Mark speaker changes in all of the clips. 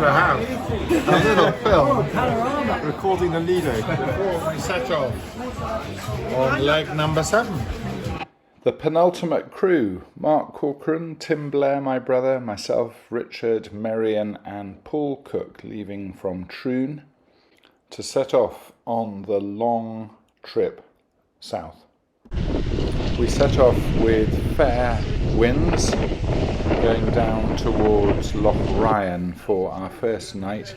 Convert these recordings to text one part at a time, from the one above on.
Speaker 1: to have a little film recording the Lido before we set off on leg number 7. The penultimate crew: Mark Corcoran, Tim Blair, my brother, myself, Richard, Marion and Paul Cook, leaving from Troon to set off on the long trip south. We set off with fair winds, going down towards Loch Ryan for our first night,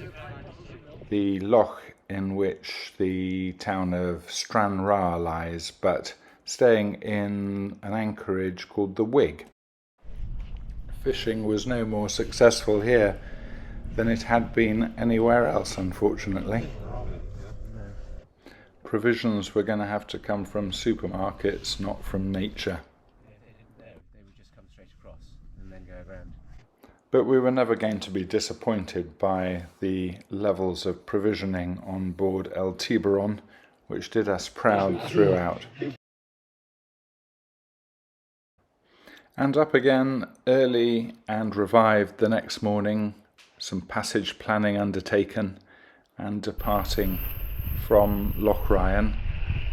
Speaker 1: the loch in which the town of Stranraer lies, but staying in an anchorage called the Wig. Fishing was no more successful here than it had been anywhere else, unfortunately. Provisions were going to have to come from supermarkets, not from nature.
Speaker 2: They would just come straight across and then go around.
Speaker 1: But we were never going to be disappointed by the levels of provisioning on board El Tiburon, which did us proud throughout. And up again early and revived the next morning, some passage planning undertaken and departing from Loch Ryan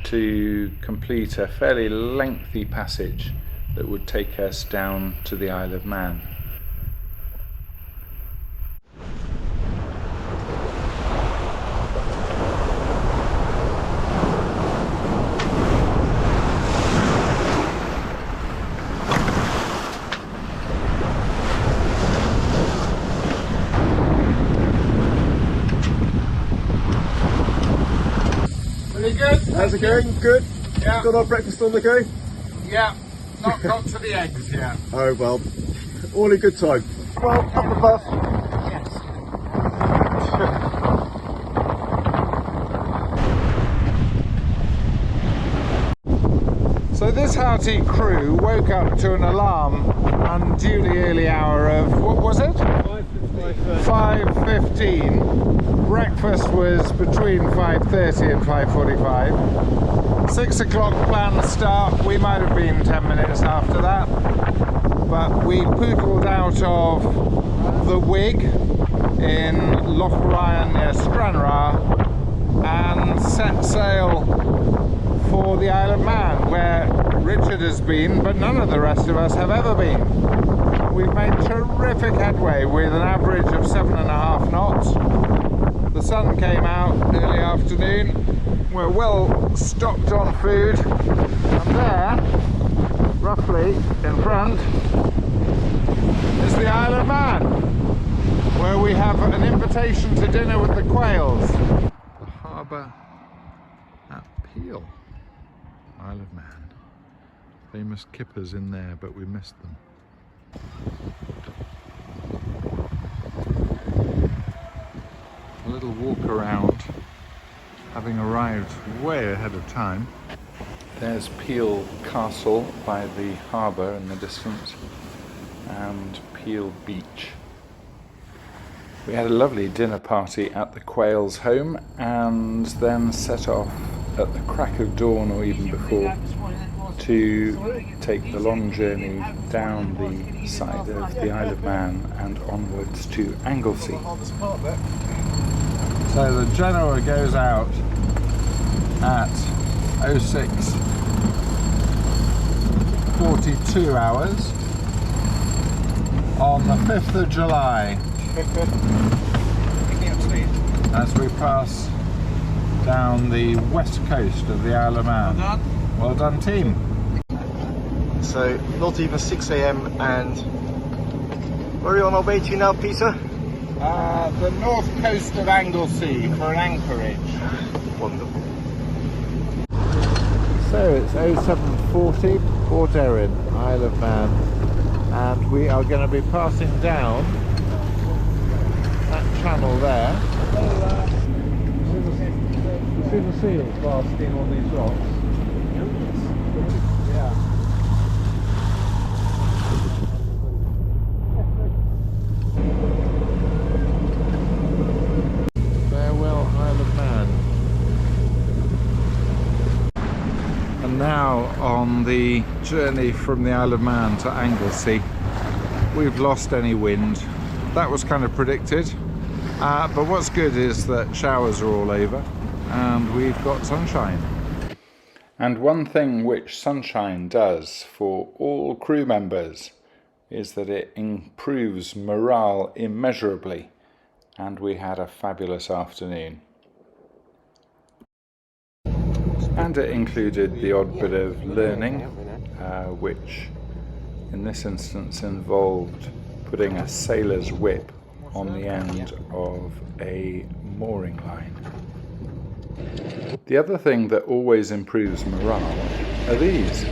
Speaker 1: to complete a fairly lengthy passage that would take us down to the Isle of Man.
Speaker 3: How's it going? Good?
Speaker 1: Yeah.
Speaker 3: Got our breakfast on the go?
Speaker 1: Yeah, not got to the eggs yet.
Speaker 3: Oh well, all in good time. Well, up the bus.
Speaker 1: So this hearty crew woke up to an alarm unduly early hour of, what was it? 5:15. Breakfast was between 5:30 and 5:45. 6 o'clock planned start. We might have been 10 minutes after that, but we poodled out of the Wig in Loch Ryan near Stranraer and set sail for the Isle of Man, where Richard has been, but none of the rest of us have ever been. We've made terrific headway with an average of 7.5 knots. The sun came out early afternoon. We're well stocked on food. And there, roughly in front, is the Isle of Man, where we have an invitation to dinner with the quails. The harbour at Peel, Isle of Man. Famous kippers in there, but we missed them. A little walk around, having arrived way ahead of time. There's Peel Castle by the harbour in the distance, and Peel Beach. We had a lovely dinner party at the Quails' home and then set off at the crack of dawn or even before to take the long journey down the side of the Isle of Man and onwards to Anglesey. So the Genoa goes out at 06:42 hours on the 5th of July as we pass down the west coast of the Isle of Man. Well done. Well done, team.
Speaker 3: So not even 6 AM and where are you on our way to now, Peter?
Speaker 1: The north coast of Anglesey for an anchorage.
Speaker 3: Wonderful.
Speaker 4: So it's 07:40, Port Erin, Isle of Man, and we are going to be passing down that channel there. You see the seals basking on these rocks? Yeah. Farewell, Isle of Man.
Speaker 1: And now on the journey from the Isle of Man to Anglesey, we've lost any wind. That was kind of predicted. But what's good is that showers are all over and we've got sunshine. And one thing which sunshine does for all crew members is that it improves morale immeasurably, and we had a fabulous afternoon. And it included the odd bit of learning, which in this instance involved putting a sailor's whip on the end of a mooring line. The other thing that always improves morale are these.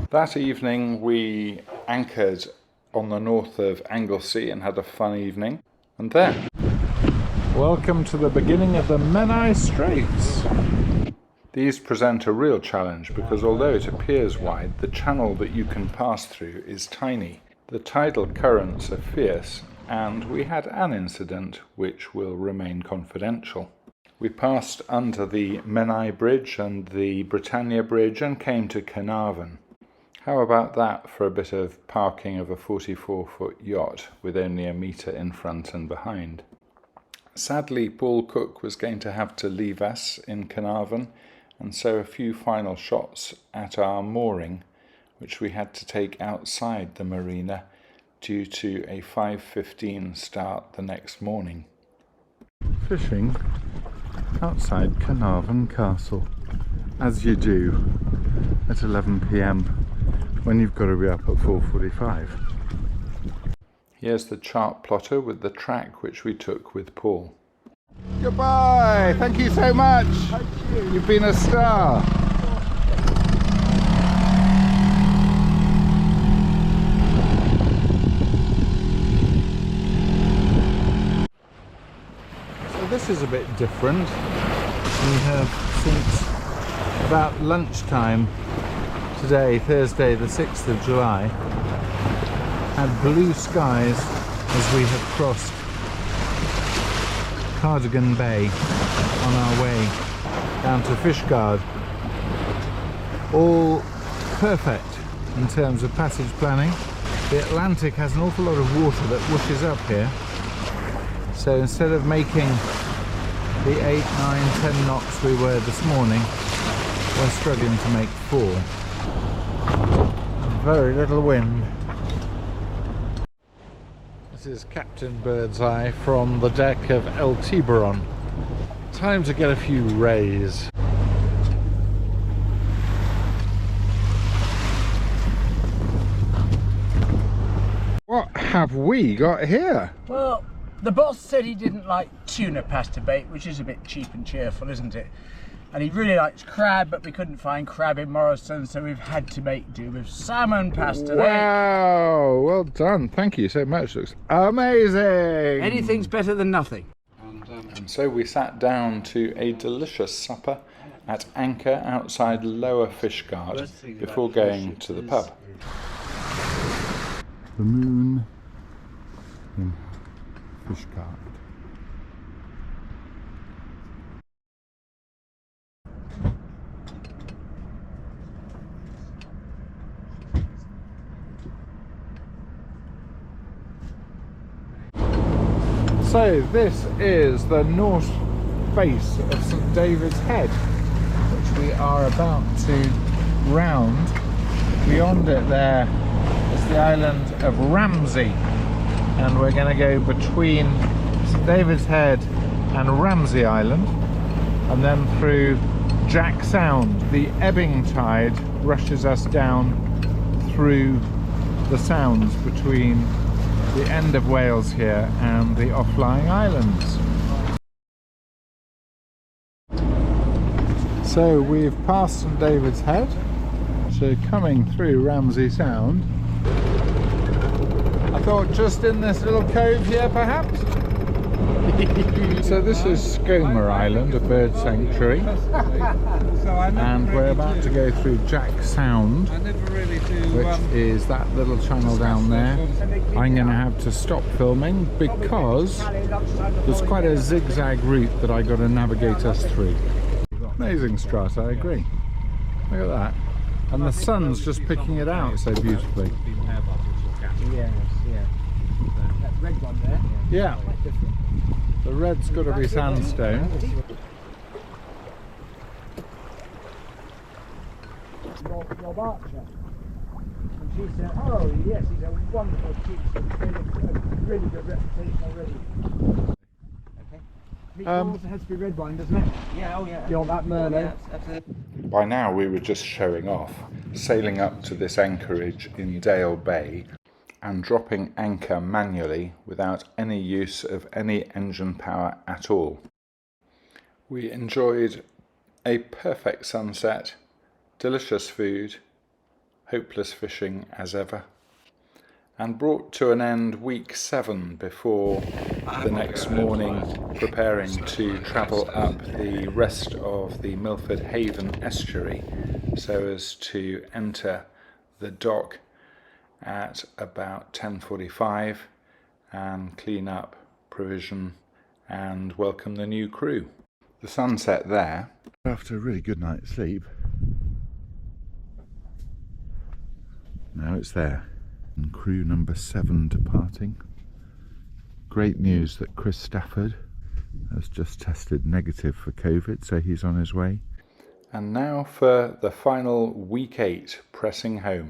Speaker 1: That evening we anchored on the north of Anglesey and had a fun evening. And then, welcome to the beginning of the Menai Straits. These present a real challenge because although it appears wide, the channel that you can pass through is tiny. The tidal currents are fierce, and we had an incident which will remain confidential. We passed under the Menai Bridge and the Britannia Bridge and came to Carnarvon. How about that for a bit of parking of a 44-foot yacht with only a metre in front and behind? Sadly, Paul Cook was going to have to leave us in Carnarvon, and so a few final shots at our mooring, which we had to take outside the marina due to a 5:15 start the next morning. Fishing outside Carnarvon Castle, as you do at 11 p.m. when you've got to be up at 4:45. Here's the chart plotter with the track which we took with Paul. Goodbye! Thank you so much! Thank you. You've been a star! So this is a bit different. We have since about lunchtime today, Thursday the 6th of July, had blue skies as we have crossed Cardigan Bay on our way down to Fishguard. All perfect in terms of passage planning. The Atlantic has an awful lot of water that whooshes up here, so instead of making the 8, 9, 10 knots we were this morning, we're struggling to make 4. Very little wind. This is Captain Birdseye from the deck of El Tiburon. Time to get a few rays. What have we got here?
Speaker 5: Well, the boss said he didn't like tuna pasta bait, which is a bit cheap and cheerful, isn't it? And he really likes crab, but we couldn't find crab in Morrison, so we've had to make do with salmon pasta.
Speaker 1: Wow, well done. Thank you so much. Looks amazing.
Speaker 5: Anything's better than nothing.
Speaker 1: And so we sat down to a delicious supper at Anchor outside Lower Fishguard before going to the pub. The moon in Fishguard. So this is the north face of St David's Head, which we are about to round. Beyond it there is the island of Ramsey, and we're going to go between St David's Head and Ramsey Island, and then through Jack Sound. The ebbing tide rushes us down through the sounds between the end of Wales here and the off-lying islands. So we've passed St David's Head, so coming through Ramsey Sound. I thought just in this little cove here perhaps.
Speaker 4: So this is Skomer Island, a bird sanctuary, and we're about to go through Jack Sound, which is that little channel down there. I'm going to have to stop filming because there's quite a zigzag route that I got to navigate us through. Amazing strata, I agree. Look at that. And the sun's just picking it out so beautifully.
Speaker 5: Yes, yeah. That red one there.
Speaker 4: Yeah. The red's got to be sandstone.
Speaker 5: Rob Archer. And she said, oh yes, he's a wonderful teacher. He's made a really good reputation already. It also has to be red wine, doesn't it?
Speaker 2: Yeah, oh yeah.
Speaker 5: You want that Merlot?
Speaker 2: Yeah, absolutely.
Speaker 1: By now we were just showing off, sailing up to this anchorage in Dale Bay and dropping anchor manually without any use of any engine power at all. We enjoyed a perfect sunset, delicious food, hopeless fishing as ever, and brought to an end week 7 before the next morning preparing to travel up the rest of the Milford Haven estuary so as to enter the dock at about 10:45 and clean up, provision and welcome the new crew. The sunset there.
Speaker 4: After a really good night's sleep, now it's there. And crew number 7 departing. Great news that Chris Stafford has just tested negative for COVID, so he's on his way.
Speaker 1: And now for the final week 8 pressing home.